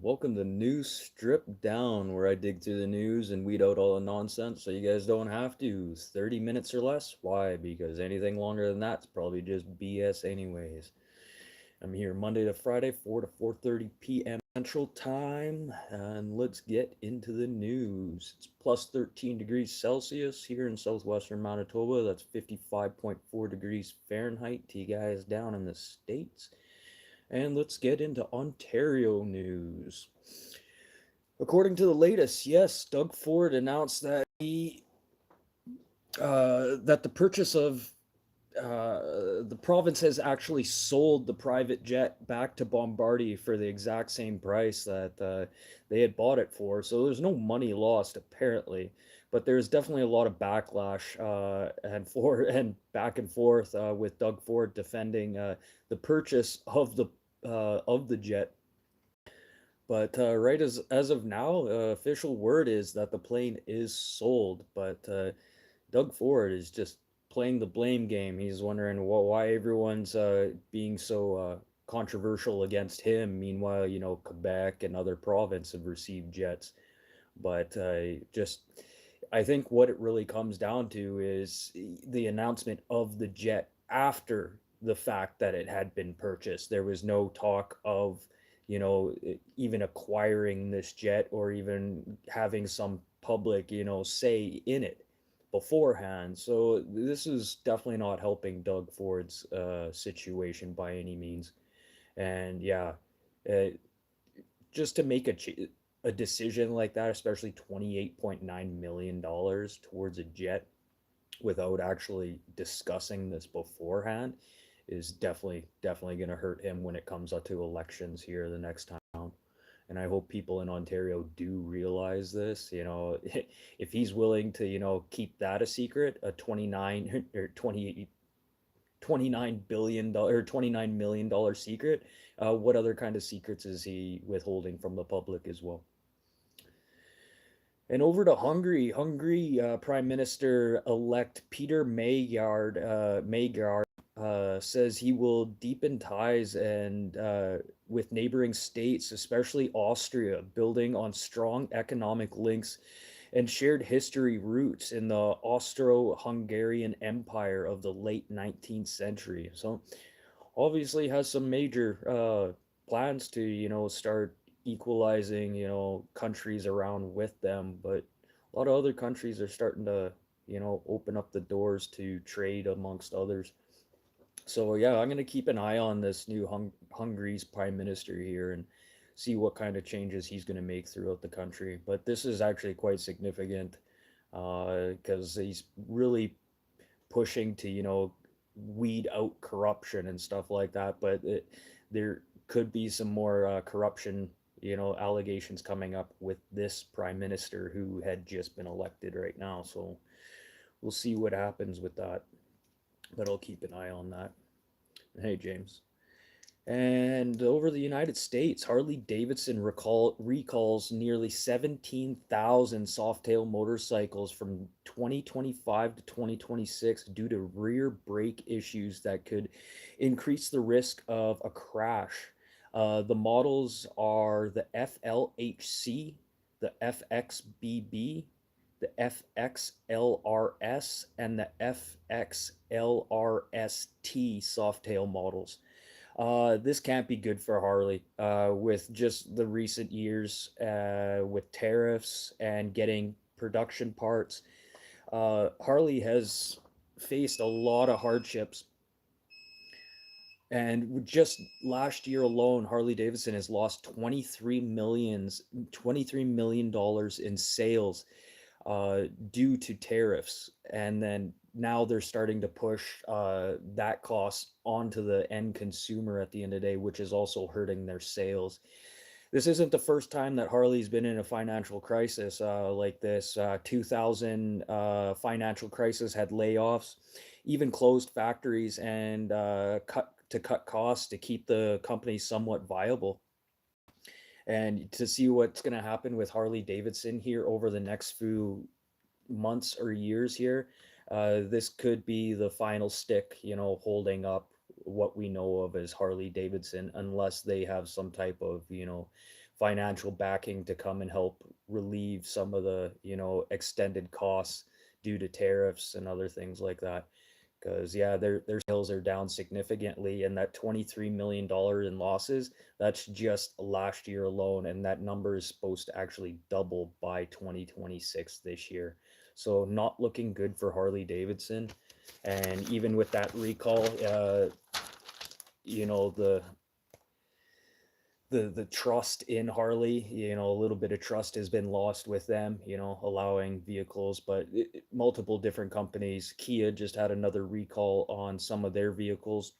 Welcome to News Strip Down, where I dig through the news and weed out all the nonsense so you guys don't have to. 30 minutes or less? Why? Because anything longer than that's probably just BS anyways. I'm here Monday to Friday, 4 to 4:30 p.m. Central Time, and let's get into the news. It's plus 13 degrees Celsius here in southwestern Manitoba. That's 55.4 degrees Fahrenheit to you guys down in the States. And let's get into Ontario news. According to the latest, yes, Doug Ford announced that the purchase of the province has actually sold the private jet back to Bombardier for the exact same price that they had bought it for. So there's no money lost apparently, but there's definitely a lot of backlash and back and forth with Doug Ford defending the purchase of the jet. But right as of now, official word is that the plane is sold. But Doug Ford is just playing the blame game. He's wondering why everyone's being so controversial against him. Meanwhile, Quebec and other provinces have received jets. But I think what it really comes down to is the announcement of the jet after the fact that it had been purchased. There was no talk of, even acquiring this jet or even having some public, say in it beforehand. So this is definitely not helping Doug Ford's situation by any means. And yeah, uh, just to make a decision like that, especially $28.9 million towards a jet without actually discussing this beforehand, is definitely going to hurt him when it comes up to elections here the next time around. And I hope people in Ontario do realize this. If he's willing to, keep that a secret, a 29 or 28 $29 billion or $29 million secret. What other kind of secrets is he withholding from the public as well? And over to Hungary. Hungary Prime Minister elect Peter Magyar says he will deepen ties and with neighboring states, especially Austria, building on strong economic links and shared history roots in the Austro-Hungarian Empire of the late 19th century. So obviously has some major plans to, start equalizing, countries around with them, but a lot of other countries are starting to, open up the doors to trade amongst others. So yeah, I'm gonna keep an eye on this new Hungary's prime minister here and see what kind of changes he's gonna make throughout the country. But this is actually quite significant because he's really pushing to, weed out corruption and stuff like that. But there could be some more corruption, allegations coming up with this prime minister who had just been elected right now. So we'll see what happens with that. But I'll keep an eye on that. Hey, James. And over the United States, Harley Davidson recalls nearly 17,000 Softail motorcycles from 2025 to 2026 due to rear brake issues that could increase the risk of a crash. The models are the FLHC, the FXBB, the FXLRS, and the FXLRST Softail models. This can't be good for Harley with just the recent years with tariffs and getting production parts. Harley has faced a lot of hardships. And just last year alone, Harley Davidson has lost $23 million in sales due to tariffs. And then now they're starting to push that cost onto the end consumer at the end of the day, which is also hurting their sales. This isn't the first time that Harley's been in a financial crisis like this. 2000 financial crisis had layoffs, even closed factories and cut costs to keep the company somewhat viable. And to see what's going to happen with Harley Davidson here over the next few months or years here, this could be the final stick, holding up what we know of as Harley Davidson, unless they have some type of, financial backing to come and help relieve some of the, extended costs due to tariffs and other things like that. Because yeah, their sales are down significantly, and that $23 million in losses, that's just last year alone, and that number is supposed to actually double by 2026 this year. So not looking good for Harley Davidson. And even with that recall, you know the the trust in Harley, a little bit of trust has been lost with them, allowing vehicles, but multiple different companies. Kia just had another recall on some of their vehicles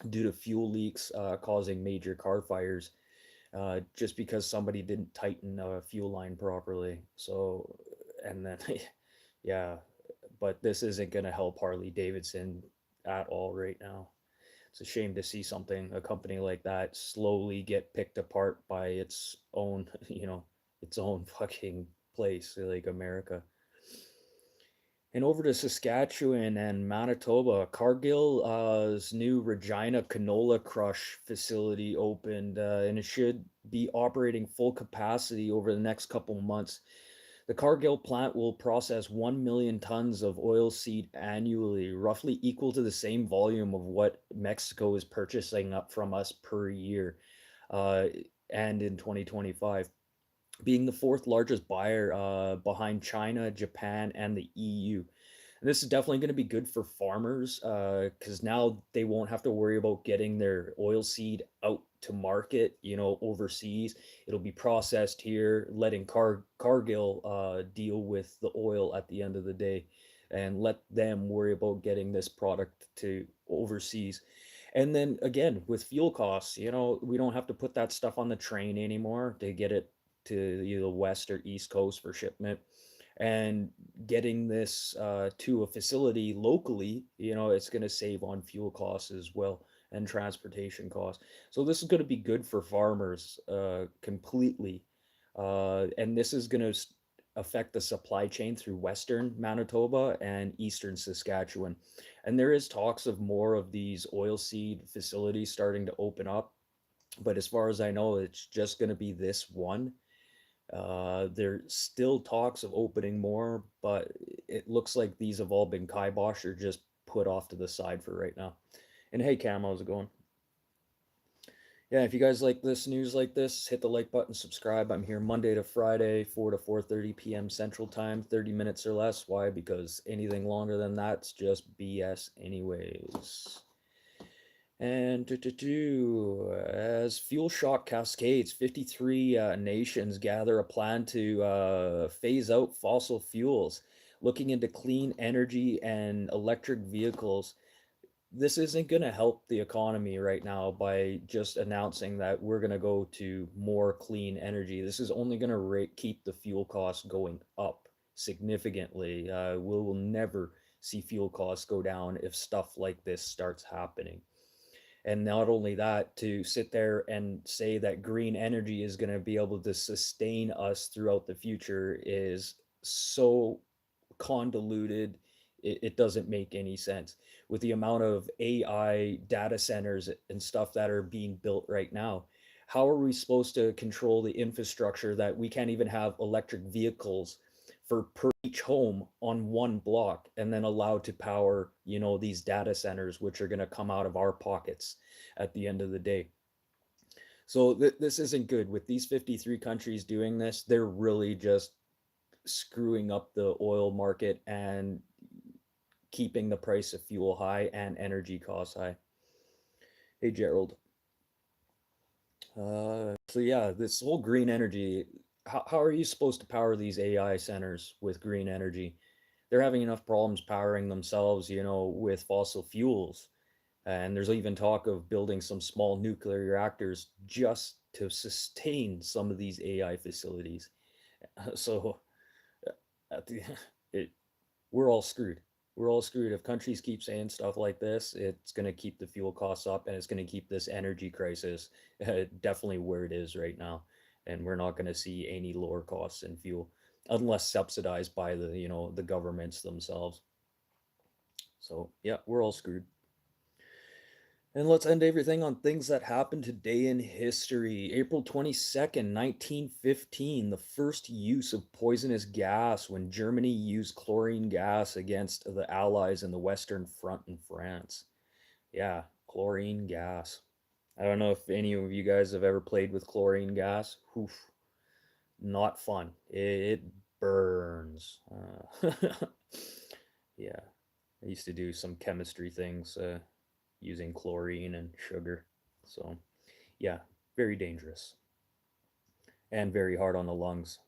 due to fuel leaks causing major car fires, just because somebody didn't tighten a fuel line properly. So, and then, yeah, but this isn't going to help Harley Davidson at all right now. It's a shame to see a company like that slowly get picked apart by its own, its own fucking place, like America. And over to Saskatchewan and Manitoba, Cargill's new Regina canola crush facility opened, and it should be operating full capacity over the next couple months. The Cargill plant will process 1 million tons of oilseed annually, roughly equal to the same volume of what Mexico is purchasing up from us per year. Uh, and in 2025, being the fourth largest buyer behind China, Japan, and the EU. And this is definitely going to be good for farmers because now they won't have to worry about getting their oil seed out to market, overseas. It'll be processed here, letting Cargill deal with the oil at the end of the day and let them worry about getting this product to overseas. And then again, with fuel costs, we don't have to put that stuff on the train anymore to get it to either the west or east coast for shipment. And getting this to a facility locally, it's going to save on fuel costs as well and transportation costs. So this is going to be good for farmers completely. And this is going to affect the supply chain through western Manitoba and eastern Saskatchewan. And there is talks of more of these oilseed facilities starting to open up. But as far as I know, it's just going to be this one. There's still talks of opening more, but it looks like these have all been kiboshed or just put off to the side for right now. And hey, Cam, how's it going? Yeah, if you guys like this news like this, hit the like button, subscribe. I'm here Monday to Friday, 4 to 4:30 p.m. Central Time, 30 minutes or less. Why? Because anything longer than that's just BS anyways. And as fuel shock cascades, 53 nations gather a plan to phase out fossil fuels, looking into clean energy and electric vehicles. This isn't going to help the economy right now by just announcing that we're going to go to more clean energy. This is only going to keep the fuel costs going up significantly. We will never see fuel costs go down if stuff like this starts happening. And not only that, to sit there and say that green energy is going to be able to sustain us throughout the future is so convoluted. It doesn't make any sense with the amount of AI data centers and stuff that are being built right now. How are we supposed to control the infrastructure that we can't even have electric vehicles for per each home on one block and then allowed to power, these data centers, which are going to come out of our pockets at the end of the day? So this isn't good with these 53 countries doing this. They're really just screwing up the oil market and keeping the price of fuel high and energy costs high. Hey, Gerald. So yeah, this whole green energy, how are you supposed to power these AI centers with green energy? They're having enough problems powering themselves, with fossil fuels. And there's even talk of building some small nuclear reactors just to sustain some of these AI facilities. So at the, it, we're all screwed. We're all screwed. If countries keep saying stuff like this, it's going to keep the fuel costs up and it's going to keep this energy crisis definitely where it is right now. And we're not going to see any lower costs in fuel unless subsidized by the governments themselves. So, yeah, we're all screwed. And let's end everything on things that happened today in history. April 22nd, 1915, the first use of poisonous gas when Germany used chlorine gas against the Allies in the Western Front in France. Yeah, chlorine gas. I don't know if any of you guys have ever played with chlorine gas. Oof, not fun. It burns. Yeah, I used to do some chemistry things using chlorine and sugar. So, yeah, very dangerous and very hard on the lungs.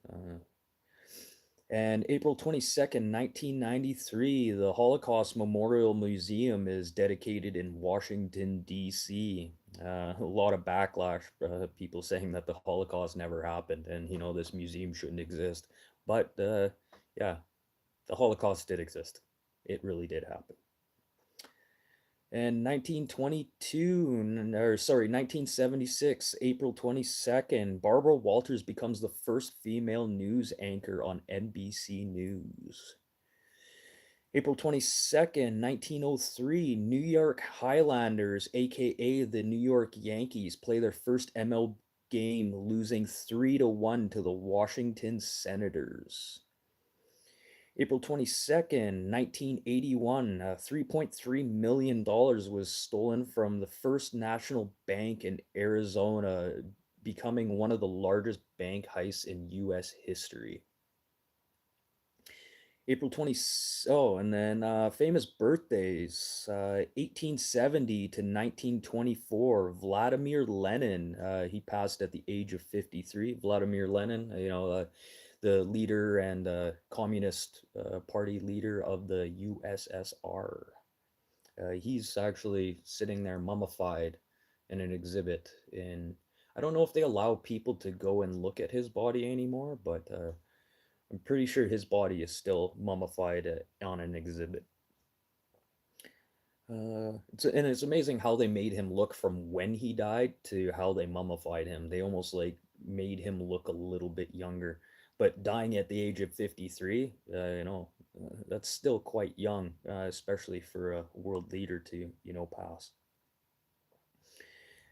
And April 22nd, 1993, the Holocaust Memorial Museum is dedicated in Washington, D.C. A lot of backlash, people saying that the Holocaust never happened and, this museum shouldn't exist. But, yeah, the Holocaust did exist. It really did happen. And 1922, or sorry, 1976, April 22nd, Barbara Walters becomes the first female news anchor on NBC News. April 22nd, 1903, New York Highlanders, aka the New York Yankees, play their first ML game, losing 3-1 to the Washington Senators. April 22nd, 1981, $3.3 million was stolen from the First National Bank in Arizona, becoming one of the largest bank heists in U.S. history. April 20, oh, and then famous birthdays, 1870 to 1924, Vladimir Lenin, he passed at the age of 53. Vladimir Lenin, the leader and Communist Party leader of the USSR. He's actually sitting there mummified in an exhibit in, I don't know if they allow people to go and look at his body anymore, but I'm pretty sure his body is still mummified on an exhibit. And it's amazing how they made him look from when he died to how they mummified him. They almost like made him look a little bit younger. But dying at the age of 53, that's still quite young, especially for a world leader to, pass.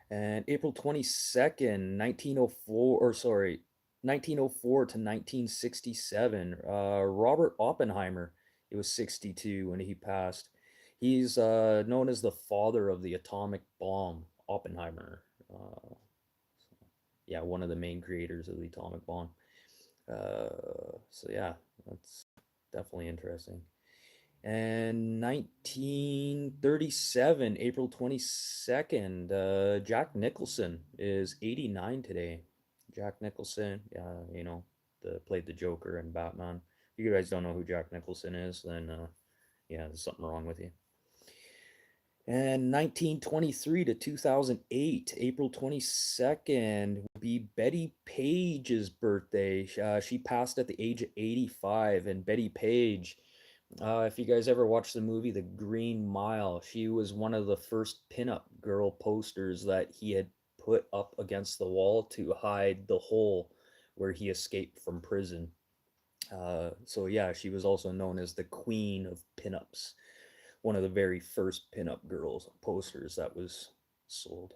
And April 22nd, 1904, or sorry, 1904 to 1967, Robert Oppenheimer, he was 62 when he passed. He's known as the father of the atomic bomb, Oppenheimer. Yeah, one of the main creators of the atomic bomb. So yeah, that's definitely interesting. And 1937, April 22nd, Jack Nicholson is 89 today. Jack Nicholson, played the Joker and Batman. If you guys don't know who Jack Nicholson is, then yeah, there's something wrong with you. And 1923 to 2008, April 22nd, will be Betty Page's birthday. She passed at the age of 85, and Betty Page, if you guys ever watched the movie The Green Mile, she was one of the first pinup girl posters that he had put up against the wall to hide the hole where he escaped from prison. So yeah, she was also known as the Queen of Pinups, one of the very first pinup girls posters that was sold.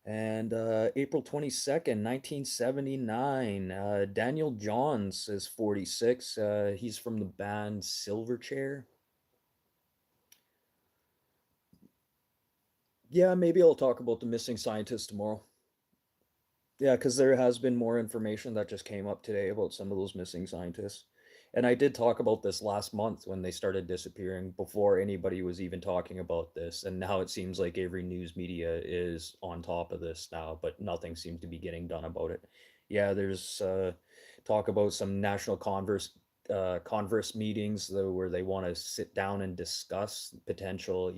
And April 22nd, 1979, Daniel Johns is 46. He's from the band Silverchair. Yeah, maybe I'll talk about the missing scientist tomorrow. Yeah, because there has been more information that just came up today about some of those missing scientists. And I did talk about this last month when they started disappearing before anybody was even talking about this. And now it seems like every news media is on top of this now, but nothing seems to be getting done about it. Yeah, there's talk about some national converse meetings though, where they want to sit down and discuss potential,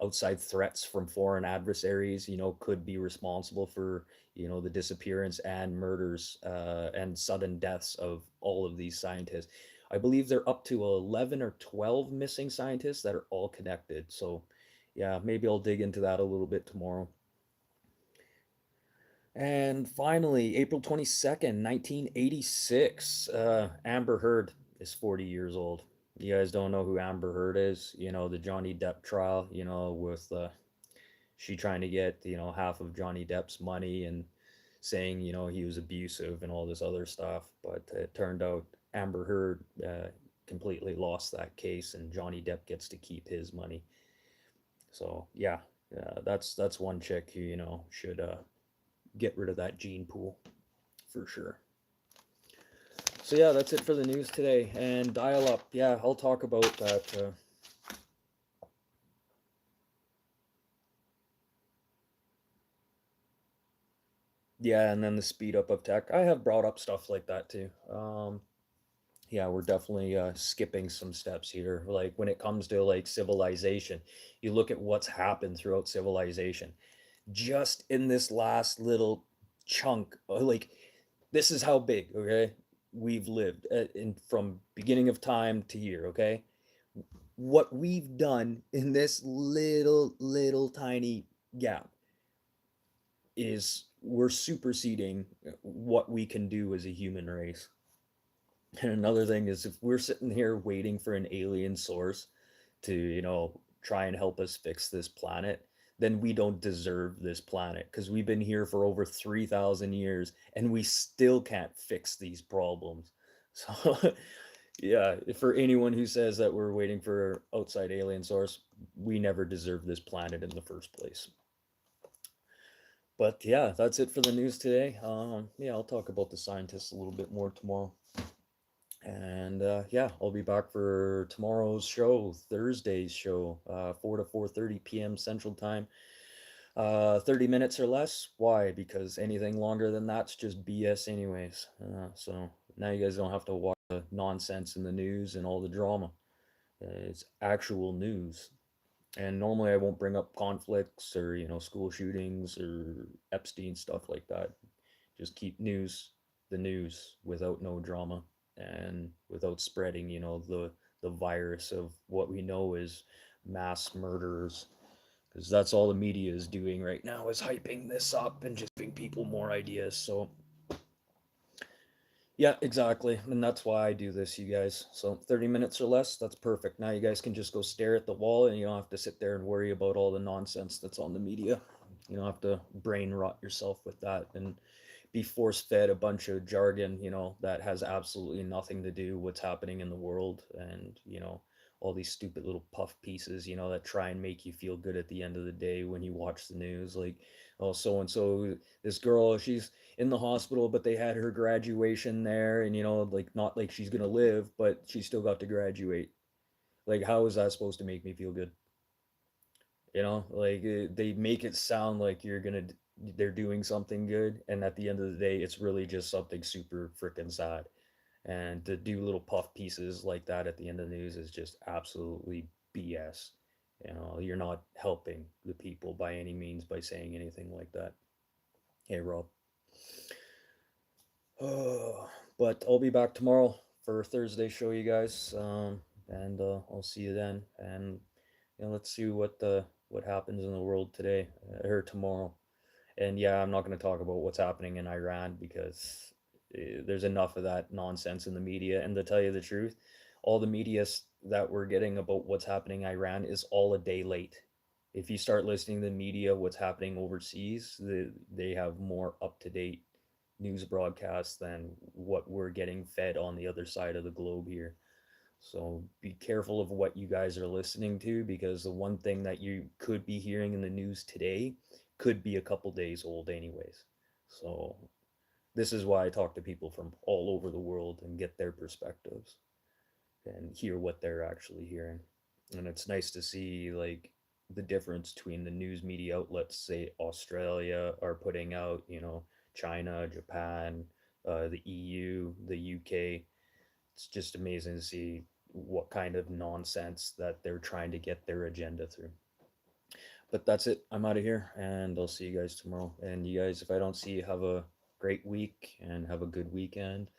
outside threats from foreign adversaries, could be responsible for, the disappearance and murders and sudden deaths of all of these scientists. I believe they're up to 11 or 12 missing scientists that are all connected. So, yeah, maybe I'll dig into that a little bit tomorrow. And finally, April 22nd, 1986, Amber Heard is 40 years old. You guys don't know who Amber Heard is? You know, the Johnny Depp trial, you know, with she trying to get, you know, half of Johnny Depp's money and saying, you know, he was abusive and all this other stuff. But it turned out Amber Heard completely lost that case and Johnny Depp gets to keep his money. So, yeah, that's one chick who, you know, should get rid of that gene pool for sure. So yeah, that's it for the news today. And dial up, yeah, I'll talk about that. Yeah, and then the speed up of tech. I have brought up stuff like that too. Yeah, we're definitely skipping some steps here. Like when it comes to like civilization, you look at what's happened throughout civilization. Just in this last little chunk, like this is how big, okay? We've lived in from beginning of time to here, okay? What we've done in this little tiny gap is we're superseding what we can do as a human race. And another thing is if we're sitting here waiting for an alien source to, you know, try and help us fix this planet, then we don't deserve this planet because we've been here for over 3,000 years and we still can't fix these problems. So, yeah, for anyone who says that we're waiting for outside alien source, we never deserve this planet in the first place. But yeah, that's it for the news today. Yeah, I'll talk about the scientists a little bit more tomorrow. And yeah, I'll be back for tomorrow's show, Thursday's show, 4 to 4:30 p.m. Central Time. 30 minutes or less. Why? Because anything longer than that's just BS anyways. So now you guys don't have to watch the nonsense in the news and all the drama. It's actual news. And normally I won't bring up conflicts or, you know, school shootings or Epstein stuff like that. Just keep the news without no drama and without spreading, you know, the virus of what we know is mass murderers, because that's all the media is doing right now is hyping this up and just giving people more ideas. So yeah, exactly. And that's why I do this, you guys. So 30 minutes or less, that's perfect. Now you guys can just go stare at the wall and you don't have to sit there and worry about all the nonsense that's on the media. You don't have to brain rot yourself with that and be force fed a bunch of jargon, you know, that has absolutely nothing to do with what's happening in the world. And, you know, all these stupid little puff pieces, you know, that try and make you feel good at the end of the day when you watch the news. Like, oh, so and so, this girl, she's in the hospital, but they had her graduation there, and, you know, like, not like she's gonna live, but she still got to graduate. Like, how is that supposed to make me feel good? You know, like they make it sound like they're doing something good, and at the end of the day, it's really just something super freaking sad. And to do little puff pieces like that at the end of the news is just absolutely BS. You know, you're not helping the people by any means by saying anything like that. Hey, Rob. Oh, but I'll be back tomorrow for Thursday show, you guys. And I'll see you then. And you know, let's see what happens in the world today or tomorrow. And yeah, I'm not going to talk about what's happening in Iran because there's enough of that nonsense in the media. And to tell you the truth, all the media that we're getting about what's happening in Iran is all a day late. If you start listening to the media, what's happening overseas, they have more up to date news broadcasts than what we're getting fed on the other side of the globe here. So be careful of what you guys are listening to because the one thing that you could be hearing in the news today could be a couple days old, anyways. So this is why I talk to people from all over the world and get their perspectives and hear what they're actually hearing. And it's nice to see like the difference between the news media outlets, say Australia are putting out, you know, China, Japan, the EU, the UK. It's just amazing to see what kind of nonsense that they're trying to get their agenda through. But that's it. I'm out of here and I'll see you guys tomorrow. And you guys, if I don't see you, have a great week and have a good weekend.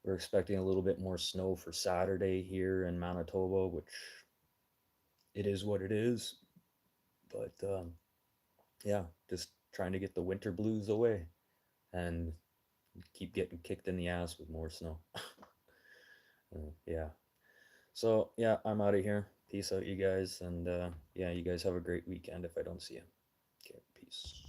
We're expecting a little bit more snow for Saturday here in Manitoba, which it is what it is. But yeah, just trying to get the winter blues away and keep getting kicked in the ass with more snow. Yeah. So yeah, I'm out of here. Peace out, you guys, and yeah, you guys have a great weekend if I don't see you. Okay, peace.